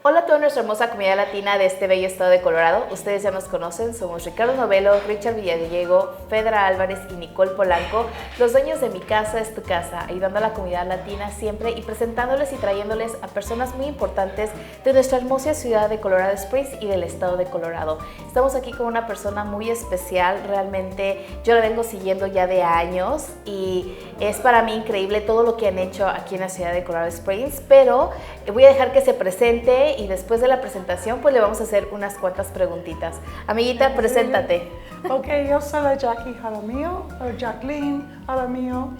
Hola a toda nuestra hermosa comunidad latina de este bello estado de Colorado. Ustedes ya nos conocen, somos Ricardo Novelo, Richard Villadiego, Fedra Álvarez y Nicole Polanco, los dueños de Mi Casa, es tu casa, ayudando a la comunidad latina siempre y presentándoles y trayéndoles a personas muy importantes de nuestra hermosa ciudad de Colorado Springs y del estado de Colorado. Estamos aquí con una persona muy especial, realmente yo la vengo siguiendo ya de años y es para mí increíble todo lo que han hecho aquí en la ciudad de Colorado Springs, pero voy a dejar que se presente y después de la presentación pues le vamos a hacer unas cuantas preguntitas. Amiguita, preséntate. Ok, yo soy la Jackie Jaramillo, o Jacqueline Jaramillo,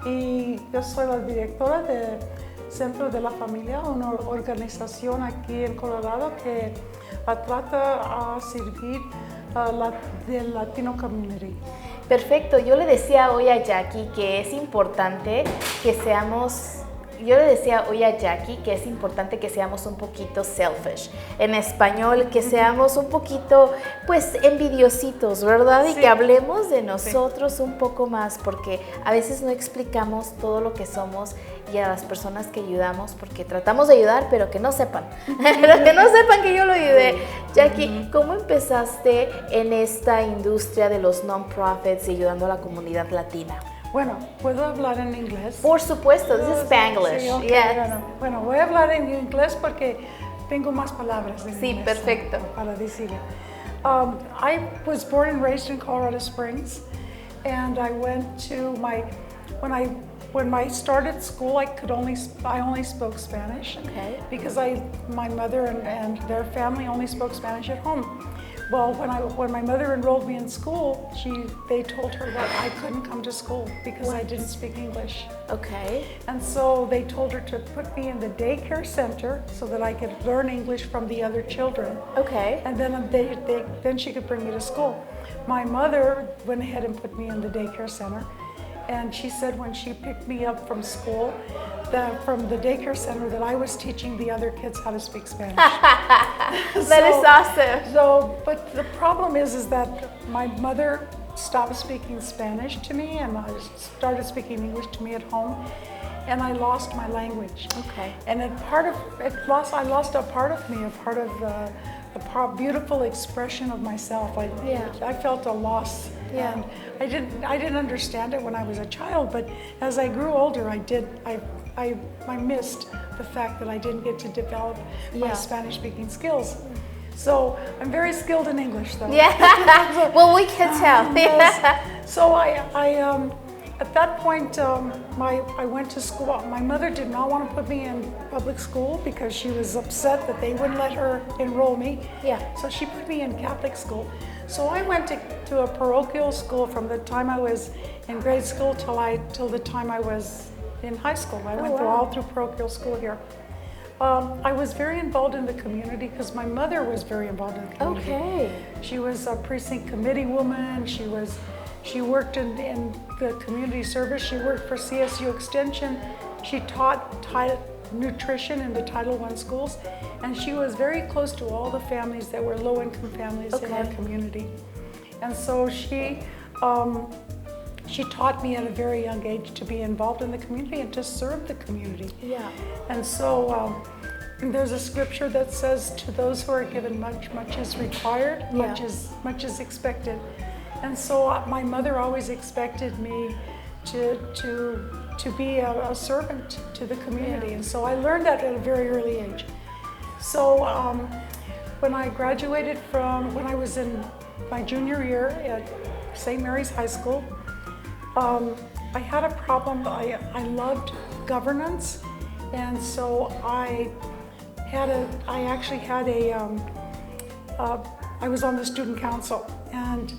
y yo soy la directora del Centro de la Familia, una organización aquí en Colorado que trata a servir del Latino community. Perfecto, yo le decía hoy a Jackie que es importante que seamos... Yo le decía hoy a Jackie que es importante que seamos un poquito selfish. En español, que seamos un poquito, pues, envidiositos, ¿verdad? Y sí. Que hablemos de nosotros un poco más, porque a veces no explicamos todo lo que somos y a las personas que ayudamos, porque tratamos de ayudar, pero que no sepan. Que no sepan que yo lo ayudé. Jackie, ¿cómo empezaste en esta industria de los non-profits y ayudando a la comunidad latina? Bueno, ¿puedo hablar en inglés? Por supuesto, this is Spanglish. Sí, okay, Yes. Bueno, voy a hablar en inglés porque tengo más palabras en Sí, inglés perfecto. para decirlo. I was born and raised in Colorado Springs, and I went to when I started school, I only spoke Spanish. Okay. Because my mother and their family only spoke Spanish at home. Well, when my mother enrolled me in school, they told her that I couldn't come to school because I didn't speak English. Okay. And so they told her to put me in the daycare center so that I could learn English from the other children. Okay. And then then she could bring me to school. My mother went ahead and put me in the daycare center. And she said when she picked me up from school, from the daycare center, that I was teaching the other kids how to speak Spanish. That is awesome. But the problem is that my mother stopped speaking Spanish to me, and I started speaking English to me at home, and I lost my language. Okay. And I lost a part of me, a beautiful expression of myself. I felt a loss. Yeah. And I didn't understand it when I was a child, but as I grew older, I missed the fact that I didn't get to develop my Spanish-speaking skills. So I'm very skilled in English, though. Yeah. Well, we can tell. Yes. So at that point, I went to school. My mother did not want to put me in public school because she was upset that they wouldn't let her enroll me. Yeah. So she put me in Catholic school. So I went to a parochial school from the time I was in grade school till the time I was in high school. I went all through parochial school here. I was very involved in the community because my mother was very involved in the community. Okay. She was a precinct committee woman. She worked in the community service. She worked for CSU Extension. She taught nutrition in the Title I schools, and she was very close to all the families that were low-income families in our community. And so she taught me at a very young age to be involved in the community and to serve the community. Yeah. And so there's a scripture that says, "To those who are given much, much is required, much is expected." And so my mother always expected me to be a servant to the community. And so I learned that at a very early age. So when I graduated when I was in my junior year at St. Mary's High School, I had a problem. I loved governance, and so I was on the student council, and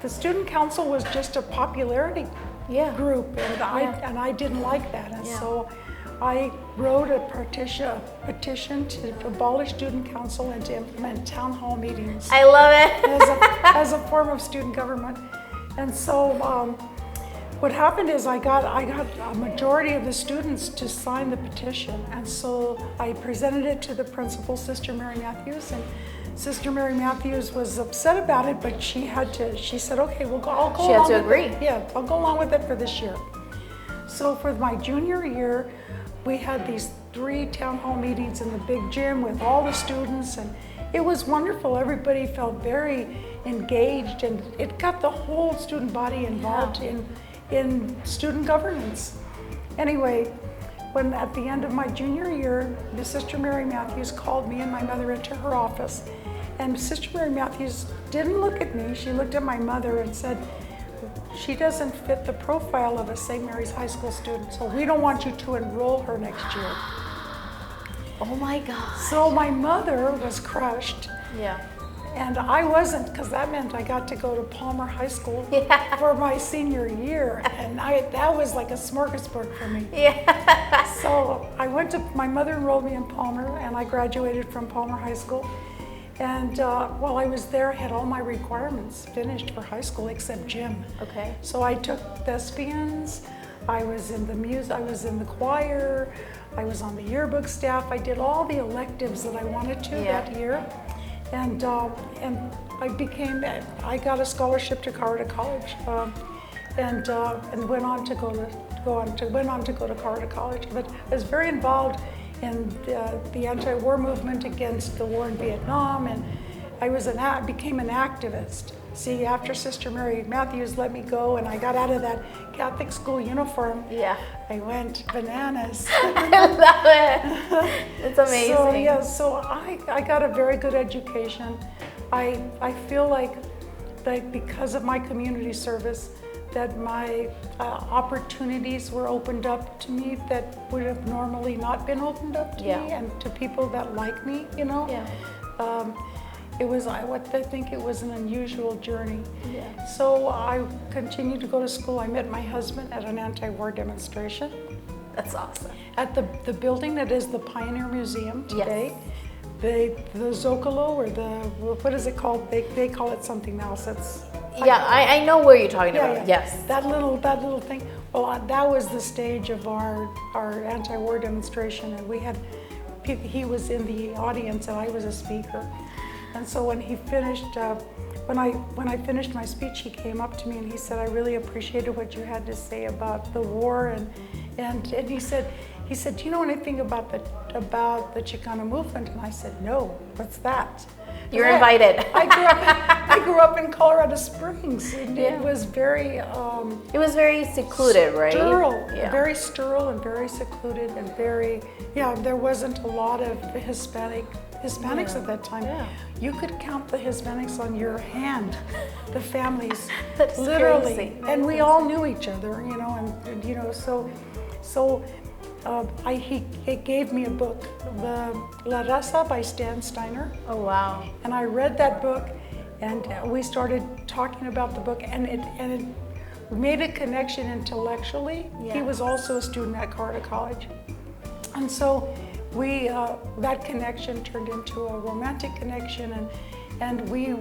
the student council was just a popularity group, and I didn't like that, and so I wrote a petition to abolish student council and to implement town hall meetings. I love it. as a form of student government. And so what happened is I got a majority of the students to sign the petition, and so I presented it to the principal, Sister Mary Matthews, and Sister Mary Matthews was upset about it, but she said, okay, I'll go along with it. She had to agree. Yeah, I'll go along with it for this year. So for my junior year, we had these 3 town hall meetings in the big gym with all the students, and it was wonderful. Everybody felt very engaged, and it got the whole student body involved in student governance. Anyway, when at the end of my junior year, Sister Mary Matthews called me and my mother into her office, and Sister Mary Matthews didn't look at me. She looked at my mother and said, "She doesn't fit the profile of a St. Mary's High School student, so we don't want you to enroll her next year." Oh my God. So my mother was crushed. Yeah. And I wasn't, because that meant I got to go to Palmer High School for my senior year. And that was like a smorgasbord for me. Yeah. So I went to, my mother enrolled me in Palmer, and I graduated from Palmer High School. And while I was there, I had all my requirements finished for high school except gym. Okay. So I took thespians, I was in the music, I was in the choir, I was on the yearbook staff. I did all the electives that I wanted to that year. And I got a scholarship to Colorado College, and went on to go to Colorado College. But I was very involved in the anti-war movement against the war in Vietnam, and I became an activist. See, after Sister Mary Matthews let me go and I got out of that Catholic school uniform, I went bananas. I love it. It's amazing. So I got a very good education. I feel like because of my community service, that my opportunities were opened up to me that would have normally not been opened up to me, and to people that like me, you know. I think it was an unusual journey. Yeah. So I continued to go to school. I met my husband at an anti-war demonstration. That's awesome. At the building that is the Pioneer Museum today. Yes. The Zocalo, or what is it called? They call it something else. I know where you're talking about. Yes. That little thing. Well, that was the stage of our anti-war demonstration, and he was in the audience and I was a speaker. And so when he finished, when I finished my speech, he came up to me and he said, "I really appreciated what you had to say about the war," and he said, "Do you know anything about the Chicano movement?" And I said, "No, what's that?" You're invited. I grew up in Colorado Springs. It was very. It was very secluded, right? Sterile, very sterile and very secluded and very. Yeah, there wasn't a lot of Hispanics at that time. Yeah. You could count the Hispanics on your hand, the families, That's literally, crazy. And we all knew each other, you know, and you know, so he gave me a book, La Raza by Stan Steiner. Oh wow! And I read that book, and we started talking about the book, and it made a connection intellectually. Yeah. He was also a student at Colorado College, and so that connection turned into a romantic connection, and we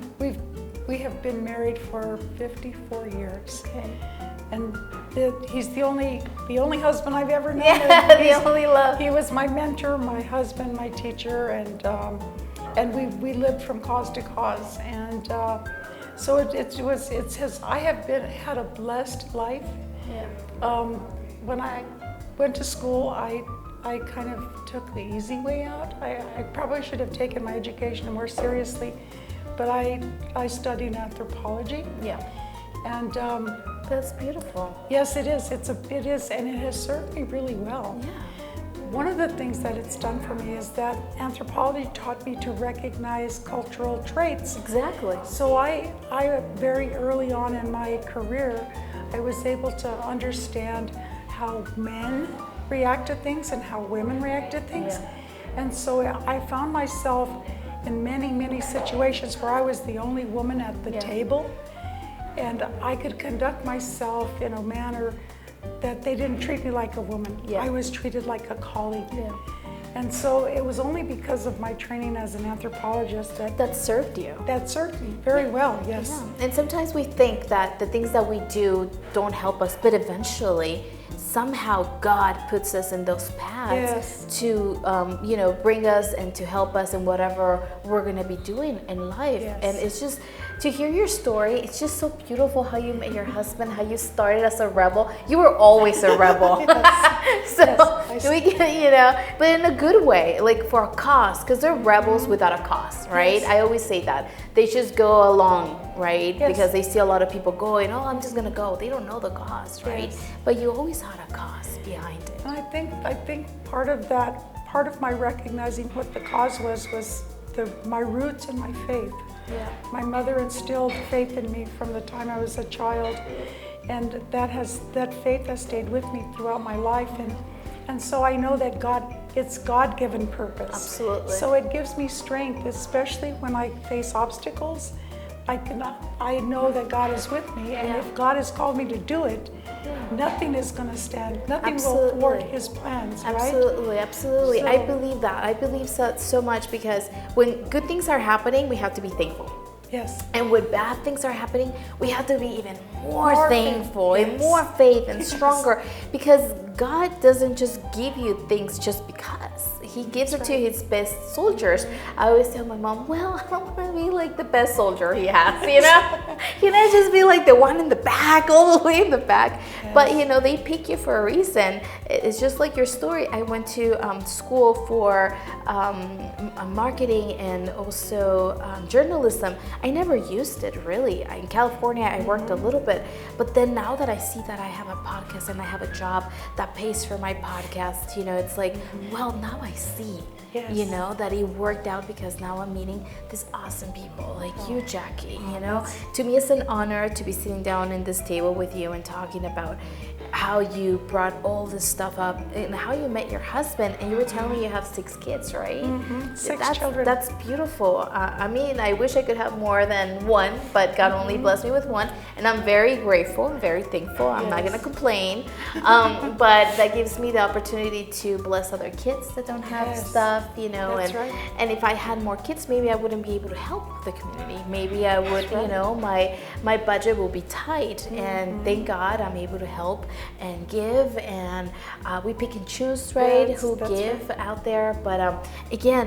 have been married for 54 years. Okay. And he's the only husband I've ever known. Yeah, the only love. He was my mentor, my husband, my teacher, and we lived from cause to cause, and so I have had a blessed life. Yeah. When I went to school, I kind of took the easy way out. I probably should have taken my education more seriously, but I studied anthropology. Yeah. And that's beautiful. Yes, it is. It is, and it has served me really well. Yeah. One of the things that it's done for me is that anthropology taught me to recognize cultural traits. Exactly. So I very early on in my career, I was able to understand how men react to things and how women react to things. Yeah. And so I found myself in many situations where I was the only woman at the table, and I could conduct myself in a manner that they didn't treat me like a woman. Yeah. I was treated like a colleague. Yeah. And so it was only because of my training as an anthropologist that served you. That served me very well, yes. Yeah. And sometimes we think that the things that we do don't help us, but eventually somehow God puts us in those paths Yes. to, bring us and to help us in whatever we're going to be doing in life. Yes. And it's just, to hear your story, it's just so beautiful how you met your husband, how you started as a rebel. You were always a rebel. Yes. So Yes, we can, but in a good way, like for a cause, because they're rebels without a cause, right? Yes. I always say that. They just go along, right? Yes. Because they see a lot of people going, oh, I'm just going to go. They don't know the cause, right? Yes. But you always had a cause behind it. And I think part of my recognizing what the cause was my roots and my faith. Yeah. My mother instilled faith in me from the time I was a child, and that faith has stayed with me throughout my life, and so I know that it's God-given purpose. Absolutely. So it gives me strength, especially when I face obstacles. I know that God is with me, and if God has called me to do it, nothing is going to stand. Nothing will thwart His plans, right? Absolutely, absolutely. So- I believe that. I believe so much, because when good things are happening, we have to be thankful. Yes. And when bad things are happening, we have to be even more More thankful faith, and yes. more faith and Yes. stronger, because God doesn't just give you things just because. He gives it to His best soldiers. I always tell my mom, well, I don't want to be like the best soldier He has, You know, just be like the one in the back, all the way in the back. Yes. But, they pick you for a reason. It's just like your story. I went to school for marketing and also journalism. I never used it, really. In California, I worked a little bit. But then now that I see that I have a podcast and I have a job that pays for my podcast, it's like, well, now I see, Yes. that it worked out, because now I'm meeting these awesome people like you, Jackie, To me, it's an honor to be sitting down in this table with you and talking about how you brought all this stuff up and how you met your husband. And you were telling me you have 6 kids, right? Mm-hmm. 6 children. That's beautiful. I wish I could have more than one, but God only blessed me with one. And I'm very grateful and very thankful. I'm not Yes. going to complain. But that gives me the opportunity to bless other kids that don't have Yes. stuff, That's right. And if I had more kids, maybe I wouldn't be able to help the community. Maybe I would, right. my budget will be tight. And thank God I'm able to help and give, and we pick and choose, right? Yes, who that's give out there. But again,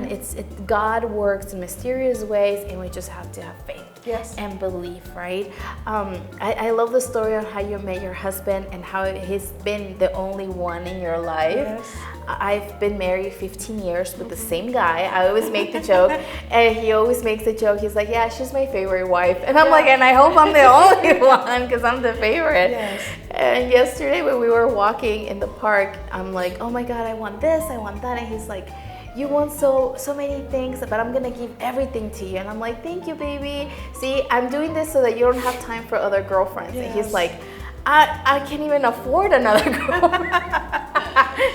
God works in mysterious ways, and we just have to have faith. Yes. And belief, right? I love the story of how you met your husband and how he's been the only one in your life. Yes. I've been married 15 years with the same guy. I always make the joke, and he always makes the joke. He's like, yeah, she's my favorite wife. And I'm like, and I hope I'm the only one, because I'm the favorite. Yes. And yesterday when we were walking in the park, I'm like, oh my God, I want this, I want that. And he's like, you want so many things, but I'm gonna give everything to you. And I'm like, thank you, baby. See, I'm doing this so that you don't have time for other girlfriends. Yes. And he's like, I can't even afford another girlfriend,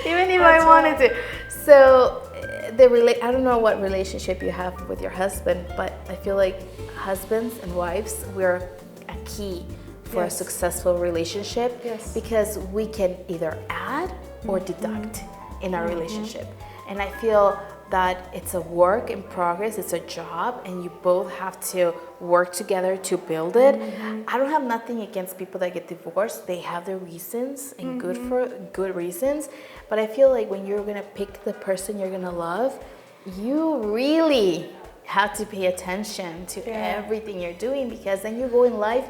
even if I wanted to. So I don't know what relationship you have with your husband, but I feel like husbands and wives, we're a key for a Yes. successful relationship, Yes. because we can either add or deduct in our relationship. And I feel that it's a work in progress, it's a job, and you both have to work together to build it. I don't have nothing against people that get divorced. They have their reasons, and good reasons. But I feel like when you're gonna pick the person you're gonna love, you really have to pay attention to everything you're doing, because then you go in life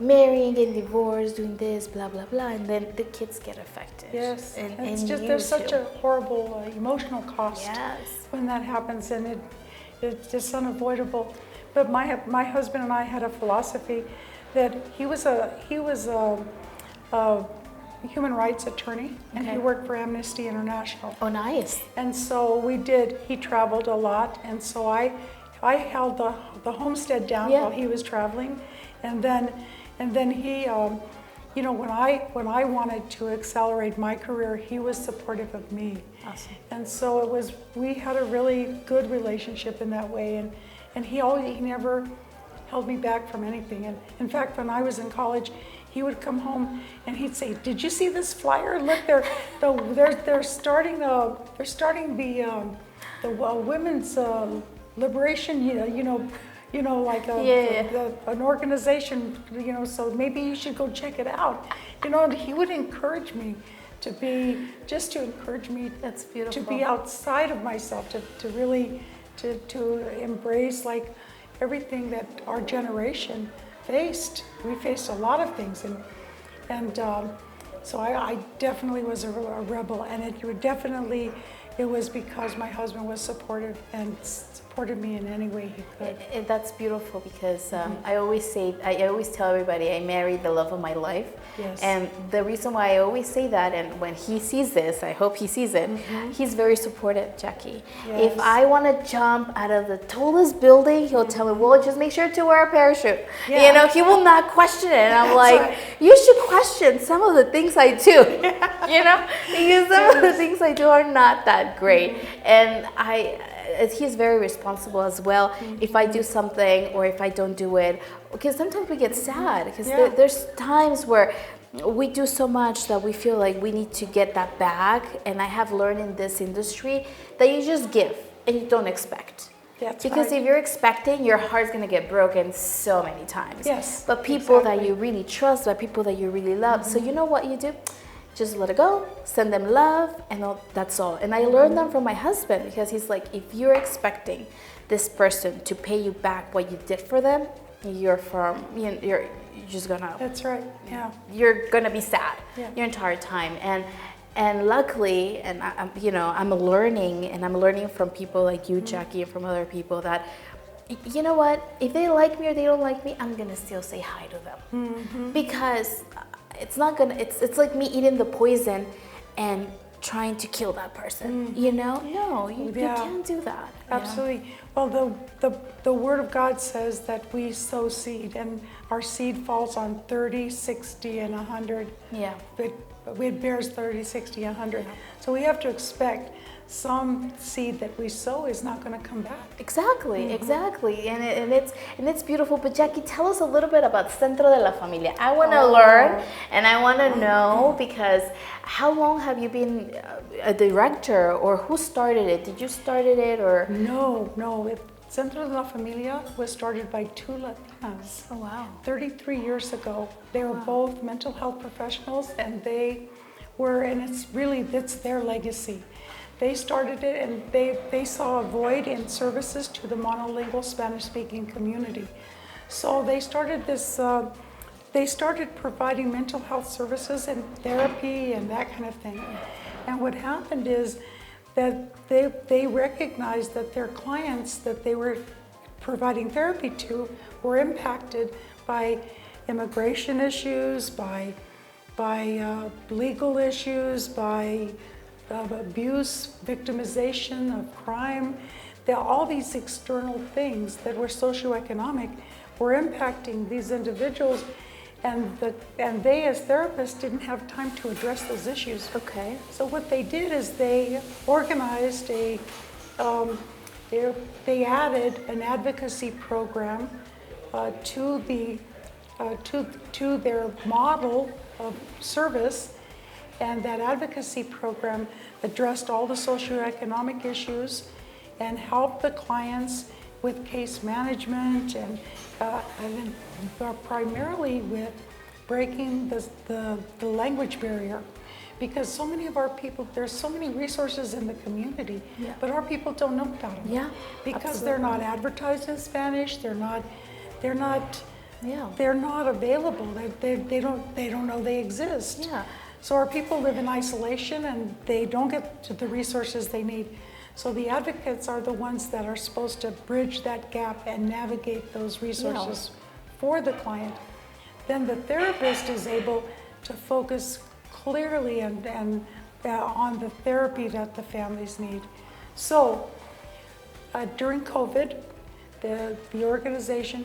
marrying, getting divorced, doing this, blah, blah, blah, and then the kids get affected. Yes, And it's just you there's such too. a horrible emotional cost Yes. when that happens, and it's just unavoidable. But my husband and I had a philosophy that he was a human rights attorney, and he Okay. worked for Amnesty International. Oh, nice. And so he traveled a lot, and so I held the homestead down Yeah. while he was traveling, and then he, when I wanted to accelerate my career, he was supportive of me. Awesome. And so we had a really good relationship in that way, and he never held me back from anything. And in fact, when I was in college, he would come home and he'd say, "Did you see this flyer? Look, they're starting the women's liberation, like an organization, so maybe you should go check it out." And he would encourage me just to encourage me. That's beautiful. To be outside of myself, to really to embrace like everything that our generation faced. We faced a lot of things, and so I definitely was a rebel, and it was because my husband was supportive and supported me in any way he could. That's beautiful because I always tell everybody I married the love of my life. Yes. And the reason why I always say that, and when he sees this, I hope he sees it, he's very supportive, Jackie. Yes. If I want to jump out of the tallest building, he'll tell me, well, just make sure to wear a parachute. Yeah. You know, he will not question it. And I'm That's like, right. you should question some of the things I do, you know, because some of the things I do are not that great. And he's very responsible as well. If I do something or if I don't do it, because sometimes we get sad because there's times where we do so much that we feel like we need to get that back. And I have learned in this industry that you just give and you don't expect. Because if you're expecting, your heart's going to get broken so many times. Yes. But people that you really trust, but people that you really love. So you know what you do? Just let it go, send them love, and that's all. And I learned that from my husband because he's like, if you're expecting this person to pay you back what you did for them, you're just gonna. That's right. Yeah. You're gonna be sad your entire time. And luckily, and I'm learning from people like you, Jackie, and from other people that, you know what? If they like me or they don't like me, I'm gonna still say hi to them because. It's not gonna. It's like me eating the poison and trying to kill that person. You know? No, you can't do that. Absolutely. Well, the Word of God says that we sow seed, and our seed falls on 30, 60, and 100. Yeah. It bears 30, 60, and 100. So we have to expect some seed that we sow is not going to come back. Exactly, and it's beautiful. But Jackie, tell us a little bit about Centro de la Familia. I want to learn and I want to know, because how long have you been a director, or who started it? Did you start it or? No. Centro de la Familia was started by two Latinas. Oh wow! 33 years ago. They were both mental health professionals, and it's their legacy. They started it, and they saw a void in services to the monolingual Spanish-speaking community. So they started this. They started providing mental health services and therapy and that kind of thing. And what happened is that they recognized that their clients that they were providing therapy to were impacted by immigration issues, by legal issues, by abuse, victimization of crime. All these external things that were socioeconomic were impacting these individuals, and they as therapists didn't have time to address those issues. Okay. So what they did is they organized they added an advocacy program to their model of service. And that advocacy program addressed all the socioeconomic issues and helped the clients with case management and primarily with breaking the language barrier. Because so many of our people, there's so many resources in the community, but our people don't know about them. Yeah, because they're not advertised in Spanish. They're not available. They don't know they exist. Yeah. So our people live in isolation and they don't get to the resources they need. So the advocates are the ones that are supposed to bridge that gap and navigate those resources for the client. Then the therapist is able to focus clearly and on the therapy that the families need. So during COVID, the organization,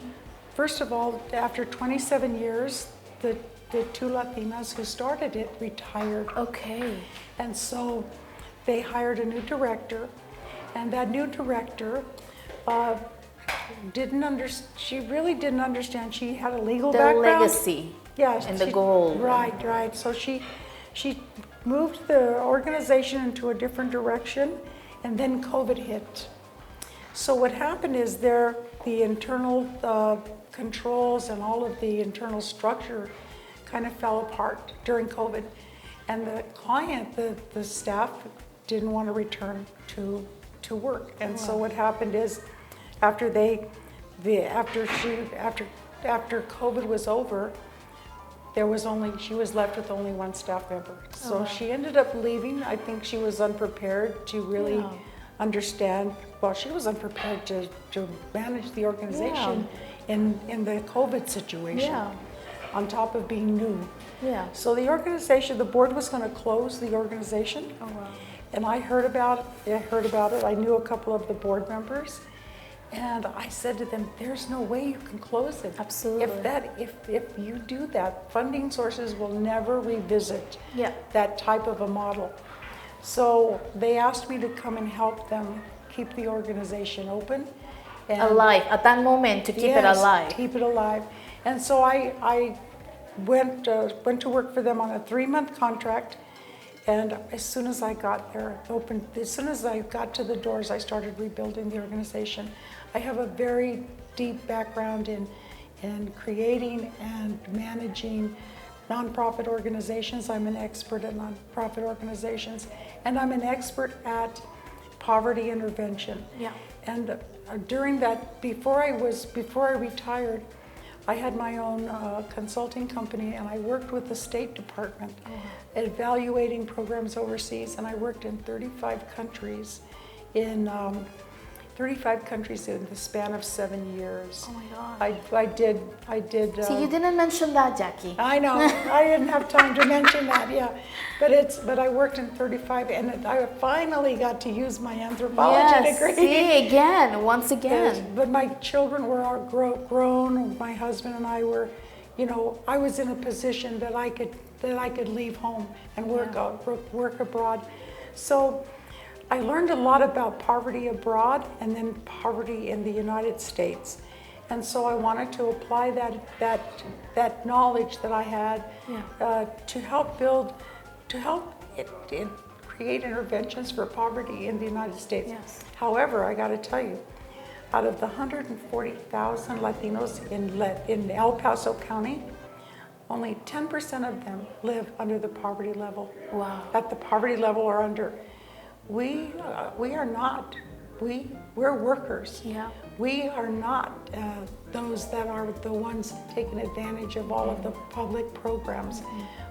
first of all, after 27 years, the two Latinas who started it retired. Okay. And so they hired a new director, and that new director she really didn't understand. She had a legal background. The legacy. Yeah. And the goal. Right. So she moved the organization into a different direction, and then COVID hit. So what happened is the internal controls and all of the internal structure kind of fell apart during COVID. And the client, the staff didn't want to return to work. And so what happened is after COVID was over, she was left with only one staff member. So she ended up leaving. I think she was unprepared to really understand. Well, she was unprepared to manage the organization in the COVID situation, on top of being new. Yeah. So the organization, the board was going to close the organization. Oh, wow. And I heard about it. I knew a couple of the board members. And I said to them, there's no way you can close it. Absolutely. If you do that, funding sources will never revisit that type of a model. So they asked me to come and help them keep the organization open. And alive, at that moment, to keep it alive. Keep it alive. And so I went to work for them on a 3-month contract. And as soon as I got there, as soon as I got to the doors, I started rebuilding the organization. I have a very deep background in creating and managing nonprofit organizations. I'm an expert at nonprofit organizations, and I'm an expert at poverty intervention. Yeah. And during that, before I retired, I had my own consulting company, and I worked with the State Department evaluating programs overseas, and I worked in 35 countries in the span of 7 years. Oh my God. I did. See, you didn't mention that, Jackie. I know. I didn't have time to mention that. Yeah, but I worked in 35, and I finally got to use my anthropology degree. See, once again. But my children were all grown. My husband and I were, I was in a position that I could leave home and work abroad. So I learned a lot about poverty abroad and then poverty in the United States. And so I wanted to apply that knowledge that I had to help create interventions for poverty in the United States. Yes. However, I got to tell you, out of the 140,000 Latinos in El Paso County, only 10% of them live under the poverty level. Wow. At the poverty level or under. We are not. We're workers. Yeah. We are not those that are the ones taking advantage of all of the public programs.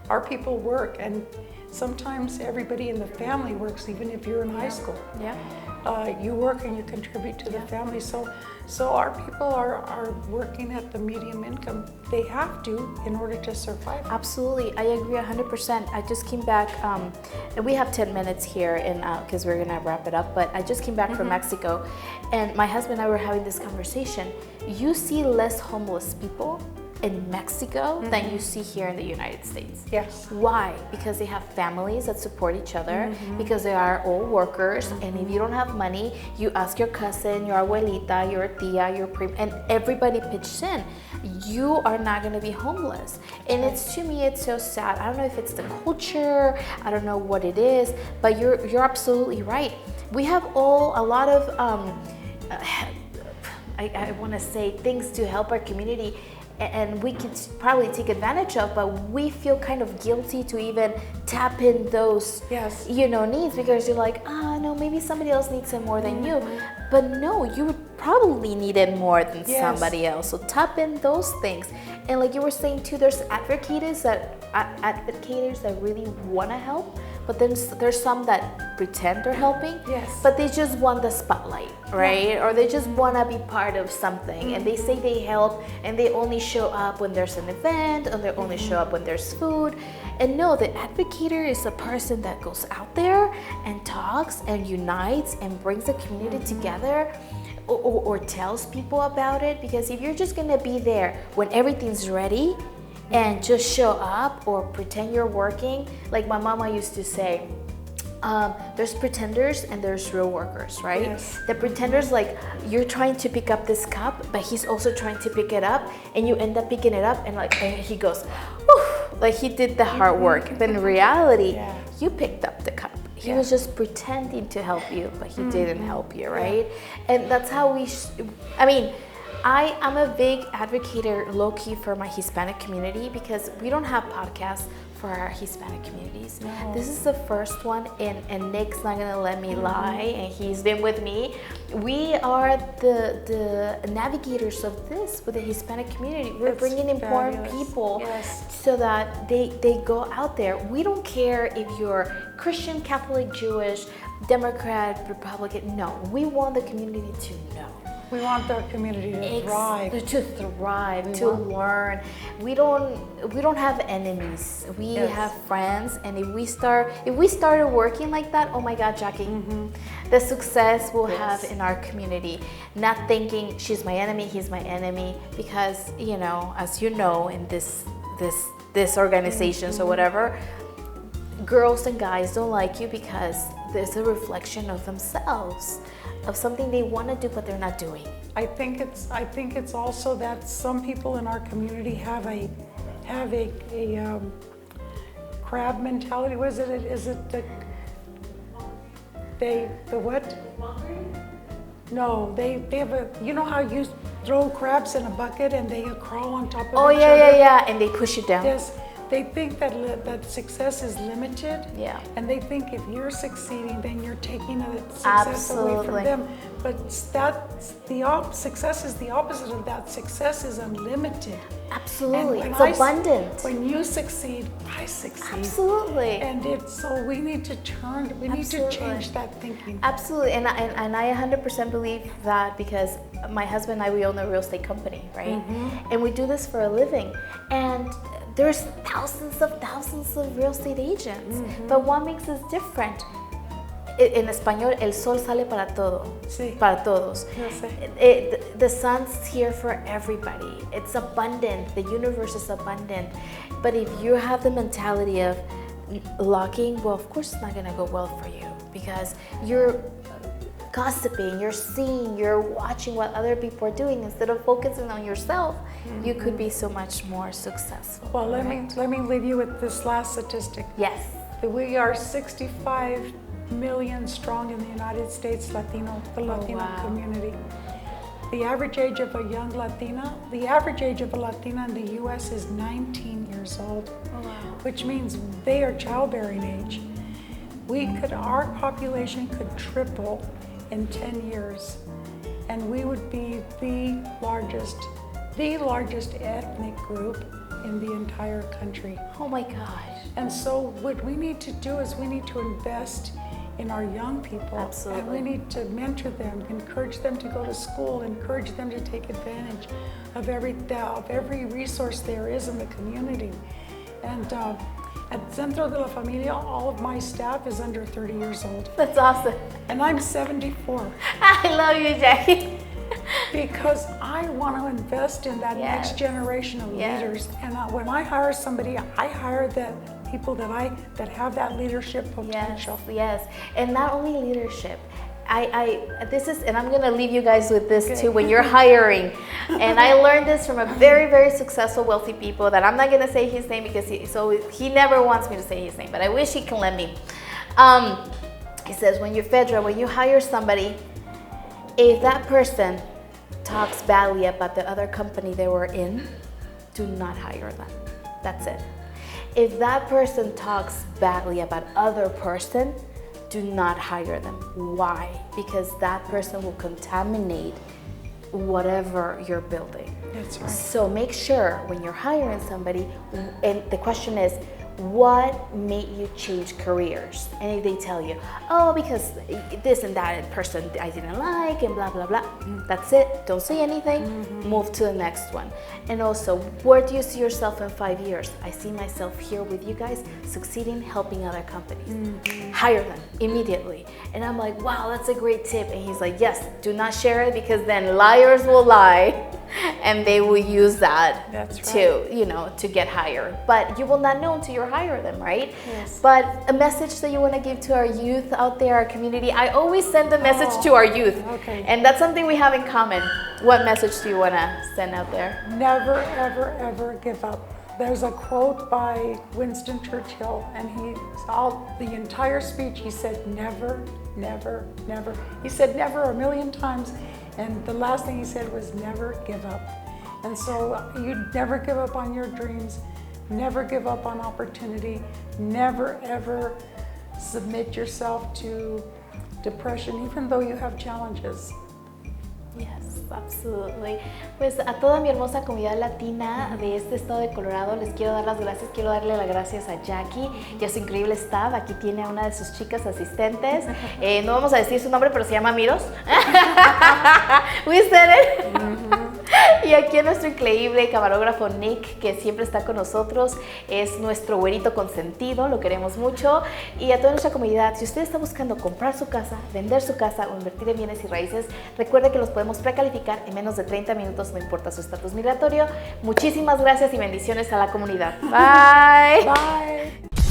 Our people work, and sometimes everybody in the family works, even if you're in high school. Yeah. You work and you contribute to the family. So our people are working at the medium income. They have to in order to survive. Absolutely, I agree 100%. I just came back, and we have 10 minutes here, because we're gonna wrap it up. But I just came back from Mexico, and my husband and I were having this conversation. You see less homeless people in Mexico than you see here in the United States. Yes. Why? Because they have families that support each other, because they are all workers, and if you don't have money, you ask your cousin, your abuelita, your tia, your prima, and everybody pitches in. You are not gonna be homeless. And to me, it's so sad. I don't know if it's the culture, I don't know what it is, but you're absolutely right. We have a lot of, I wanna say, things to help our community, and we could probably take advantage of, but we feel kind of guilty to even tap in those needs, because you're like, no, maybe somebody else needs it more than you. But no, you would probably need it more than somebody else. So tap in those things. And like you were saying too, there's advocates that really want to help, but then there's some that pretend they're helping, but they just want the spotlight, right? Or they just want to be part of something, and they say they help, and they only show up when there's an event, or they only show up when there's food. And no, the advocator is a person that goes out there and talks and unites and brings the community together, or tells people about it. Because if you're just gonna be there when everything's ready and just show up or pretend you're working, like my mama used to say, there's pretenders and there's real workers, right? Yes. The pretenders, like, you're trying to pick up this cup, but he's also trying to pick it up, and you end up picking it up, and he goes, whew, like he did the hard work. But in reality, you picked up the cup. He was just pretending to help you, but he didn't help you, right? And that's how I'm a big advocate low-key for my Hispanic community, because we don't have podcasts for our Hispanic communities. No. This is the first one, and Nick's not gonna let me lie, and he's been with me. We are the navigators of this with the Hispanic community. We're It's bringing important fabulous. people Yes. so that they go out there. We don't care if you're Christian, Catholic, Jewish, Democrat, Republican. No, we want the community to know. We want our community to thrive. To thrive, to learn. We don't have enemies. We have friends, and if we started working like that, oh my God, Jackie, the success we'll have in our community. Not thinking she's my enemy, he's my enemy, because as you know, in this organizations or whatever, girls and guys don't like you because there's a reflection of themselves, of something they want to do but they're not doing. I think it's also that some people in our community have a crab mentality. What is it? Is it the what? No, they have a. You know how you throw crabs in a bucket and they crawl on top of each other? Yeah, and they push you down. Yes. They think that success is limited, and they think if you're succeeding, then you're taking success away from them. But success is the opposite of that. Success is unlimited. Absolutely, it's abundant. When you succeed, I succeed. Absolutely. And so we need to need to change that thinking. Absolutely, and I 100% believe that, because my husband and I, we own a real estate company, right? And we do this for a living, and there's thousands of real estate agents, but what makes us different? En español, el sol sale para todos. Yo sé. The sun's here for everybody. It's abundant. The universe is abundant. But if you have the mentality of locking, well, of course it's not gonna go well for you, because you're gossiping, you're seeing, you're watching what other people are doing instead of focusing on yourself. You could be so much more successful. Well, let me leave you with this last statistic. Yes. That we are 65 million strong in the United States, the Latino community. The average age of a young Latina, the average age of a Latina in the U.S. is 19 years old, which means they are childbearing age. Our population could triple in 10 years, and we would be the largest ethnic group in the entire country. Oh my gosh. And so what we need to do is we need to invest in our young people. Absolutely. And we need to mentor them, encourage them to go to school, encourage them to take advantage of every resource there is in the community. And at Centro de la Familia, all of my staff is under 30 years old. That's awesome. And I'm 74. I love you, Jackie. Because I want to invest in that next generation of leaders. And when I hire somebody, I hire people that have that leadership potential. Yes. And not only leadership. And I'm gonna leave you guys with this too when you're hiring. And I learned this from a very, very successful, wealthy people that I'm not gonna say his name because he never wants me to say his name, but I wish he can let me. He says, when you hire somebody, if that person talks badly about the other company they were in, do not hire them. That's it. If that person talks badly about other person, do not hire them. Why? Because that person will contaminate whatever you're building. That's right. So make sure when you're hiring somebody, and the question is, what made you change careers? And if they tell you, oh, because this and that person I didn't like and blah, blah, blah, that's it. Don't say anything. Move to the next one. And also, where do you see yourself in 5 years? I see myself here with you guys, succeeding, helping other companies. Hire them immediately. And I'm like, wow, that's a great tip. And he's like, yes, do not share it, because then liars will lie and they will use that to get hired. But you will not know until you hire them, right? Yes. But a message that you want to give to our youth out there, our community. I always send a message to our youth. Okay. And that's something we have in common. What message do you want to send out there? Never, ever, ever give up. There's a quote by Winston Churchill, and the entire speech, he said, never, never, never. He said never a million times, and the last thing he said was never give up. And so you never give up on your dreams. Never give up on opportunity. Never, ever submit yourself to depression, even though you have challenges. Yes, absolutely. Pues a toda mi hermosa comunidad latina de este estado de Colorado les quiero dar las gracias, quiero darle las gracias a Jackie y a su increíble staff. Aquí tiene a una de sus chicas asistentes, no vamos a decir su nombre, pero se llama Miros. We said it. Y aquí a nuestro increíble camarógrafo Nick, que siempre está con nosotros, es nuestro güerito consentido, lo queremos mucho. Y a toda nuestra comunidad, si usted está buscando comprar su casa, vender su casa o invertir en bienes y raíces, recuerde que los podemos precalificar en menos de 30 minutos, no importa su estatus migratorio. Muchísimas gracias y bendiciones a la comunidad. Bye. Bye.